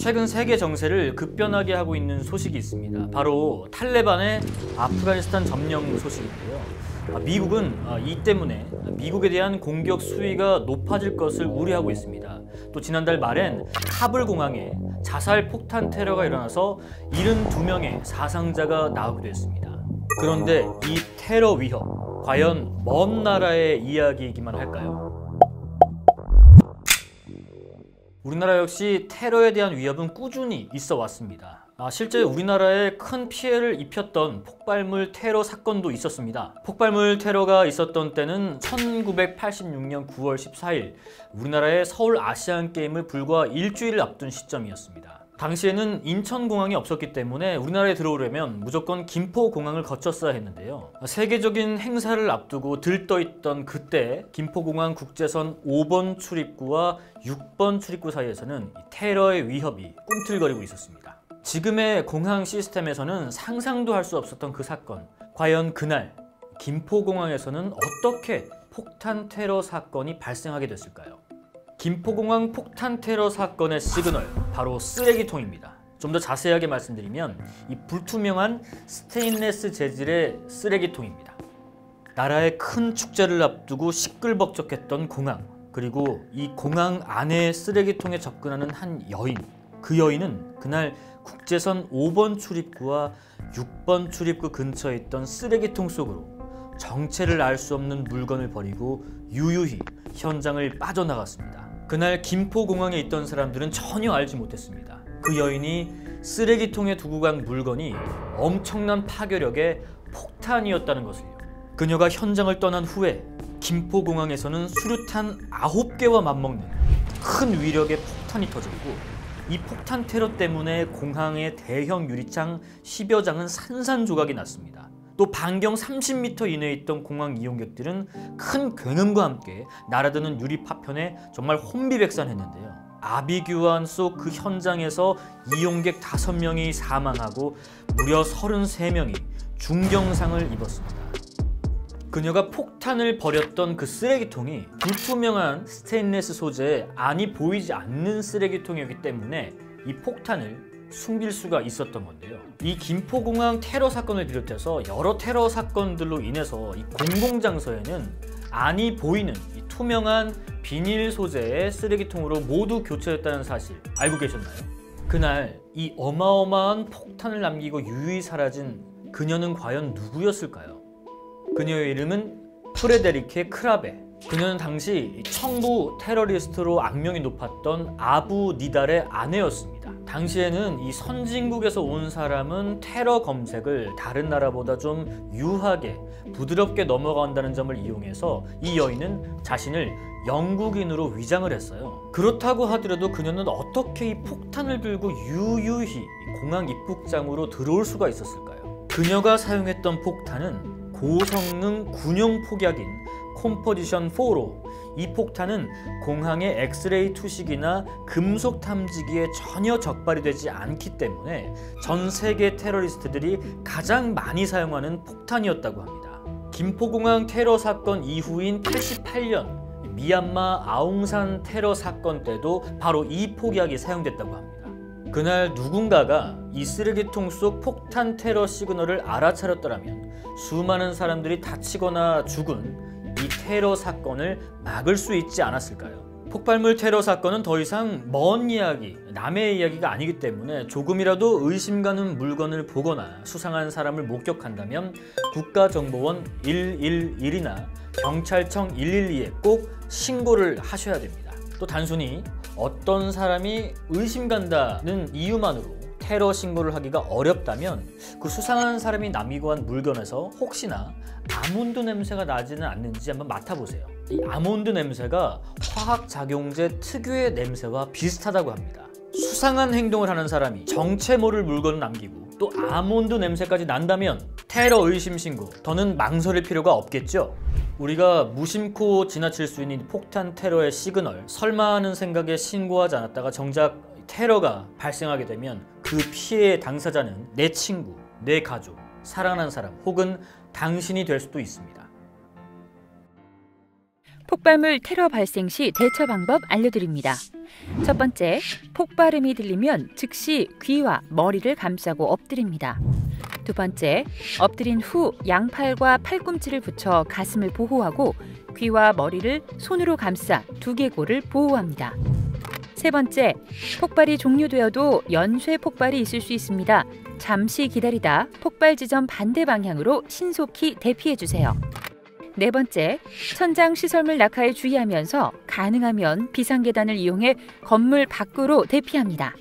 최근 세계 정세를 급변하게 하고 있는 소식이 있습니다. 바로 탈레반의 아프가니스탄 점령 소식인데요. 미국은 이 때문에 미국에 대한 공격 수위가 높아질 것을 우려하고 있습니다. 또 지난달 말엔 카불 공항에 자살 폭탄 테러가 일어나서 72명의 사상자가 나오기도 했습니다. 그런데 이 테러 위협, 과연 먼 나라의 이야기이기만 할까요? 우리나라 역시 테러에 대한 위협은 꾸준히 있어 왔습니다. 실제 우리나라에 큰 피해를 입혔던 폭발물 테러 사건도 있었습니다. 폭발물 테러가 있었던 때는 1986년 9월 14일 우리나라의 서울 아시안게임을 불과 일주일 앞둔 시점이었습니다. 당시에는 인천공항이 없었기 때문에 우리나라에 들어오려면 무조건 김포공항을 거쳤어야 했는데요. 세계적인 행사를 앞두고 들떠있던 그때 김포공항 국제선 5번 출입구와 6번 출입구 사이에서는 테러의 위협이 꿈틀거리고 있었습니다. 지금의 공항 시스템에서는 상상도 할 수 없었던 그 사건, 과연 그날 김포공항에서는 어떻게 폭탄 테러 사건이 발생하게 됐을까요? 김포공항 폭탄 테러 사건의 시그널, 바로 쓰레기통입니다. 좀 더 자세하게 말씀드리면 이 불투명한 스테인레스 재질의 쓰레기통입니다. 나라의 큰 축제를 앞두고 시끌벅적했던 공항, 그리고 이 공항 안의 쓰레기통에 접근하는 한 여인. 그 여인은 그날 국제선 5번 출입구와 6번 출입구 근처에 있던 쓰레기통 속으로 정체를 알 수 없는 물건을 버리고 유유히 현장을 빠져나갔습니다. 그날 김포공항에 있던 사람들은 전혀 알지 못했습니다. 그 여인이 쓰레기통에 두고 간 물건이 엄청난 파괴력의 폭탄이었다는 것을요. 그녀가 현장을 떠난 후에 김포공항에서는 수류탄 9개와 맞먹는 큰 위력의 폭탄이 터졌고, 이 폭탄 테러 때문에 공항의 대형 유리창 10여 장은 산산조각이 났습니다. 또 반경 30m 이내에 있던 공항 이용객들은 큰 굉음과 함께 날아드는 유리 파편에 정말 혼비백산했는데요. 아비규환 속 그 현장에서 이용객 5명이 사망하고 무려 33명이 중경상을 입었습니다. 그녀가 폭탄을 버렸던 그 쓰레기통이 불투명한 스테인리스 소재의 안이 보이지 않는 쓰레기통이었기 때문에 이 폭탄을 숨길 수가 있었던 건데요. 이 김포공항 테러 사건을 비롯해서 여러 테러 사건들로 인해서 이 공공장소에는 안이 보이는 이 투명한 비닐 소재의 쓰레기통으로 모두 교체했다는 사실 알고 계셨나요? 그날 이 어마어마한 폭탄을 남기고 유유히 사라진 그녀는 과연 누구였을까요? 그녀의 이름은 프레데리케 크라베. 그녀는 당시 청부 테러리스트로 악명이 높았던 아부 니달의 아내였습니다. 당시에는 이 선진국에서 온 사람은 테러 검색을 다른 나라보다 좀 유하게 부드럽게 넘어간다는 점을 이용해서 이 여인은 자신을 영국인으로 위장을 했어요. 그렇다고 하더라도 그녀는 어떻게 이 폭탄을 들고 유유히 공항 입국장으로 들어올 수가 있었을까요? 그녀가 사용했던 폭탄은 고성능 군용 폭약인 컴포지션 4로 이 폭탄은 공항의 엑스레이 투식이나 금속 탐지기에 전혀 적발이 되지 않기 때문에 전 세계 테러리스트들이 가장 많이 사용하는 폭탄이었다고 합니다. 김포공항 테러 사건 이후인 88년 미얀마 아웅산 테러 사건 때도 바로 이 폭약이 사용됐다고 합니다. 그날 누군가가 이 쓰레기통 속 폭탄 테러 시그널을 알아차렸더라면 수많은 사람들이 다치거나 죽은 이 테러 사건을 막을 수 있지 않았을까요? 폭발물 테러 사건은 더 이상 먼 이야기, 남의 이야기가 아니기 때문에 조금이라도 의심 가는 물건을 보거나 수상한 사람을 목격한다면 국가정보원 111이나 경찰청 112에 꼭 신고를 하셔야 됩니다. 또 단순히 어떤 사람이 의심간다는 이유만으로 테러 신고를 하기가 어렵다면 그 수상한 사람이 남기고 한 물건에서 혹시나 아몬드 냄새가 나지는 않는지 한번 맡아보세요. 이 아몬드 냄새가 화학작용제 특유의 냄새와 비슷하다고 합니다. 수상한 행동을 하는 사람이 정체 모를 물건을 남기고 또 아몬드 냄새까지 난다면 테러 의심 신고, 더는 망설일 필요가 없겠죠? 우리가 무심코 지나칠 수 있는 폭탄 테러의 시그널, 설마 하는 생각에 신고하지 않았다가 정작 테러가 발생하게 되면 그 피해의 당사자는 내 친구, 내 가족, 사랑하는 사람 혹은 당신이 될 수도 있습니다. 폭발물 테러 발생 시 대처 방법 알려드립니다. 첫 번째, 폭발음이 들리면 즉시 귀와 머리를 감싸고 엎드립니다. 두 번째, 엎드린 후 양팔과 팔꿈치를 붙여 가슴을 보호하고 귀와 머리를 손으로 감싸 두개골을 보호합니다. 세 번째, 폭발이 종료되어도 연쇄 폭발이 있을 수 있습니다. 잠시 기다리다 폭발 지점 반대 방향으로 신속히 대피해 주세요. 네 번째, 천장 시설물 낙하에 주의하면서 가능하면 비상계단을 이용해 건물 밖으로 대피합니다.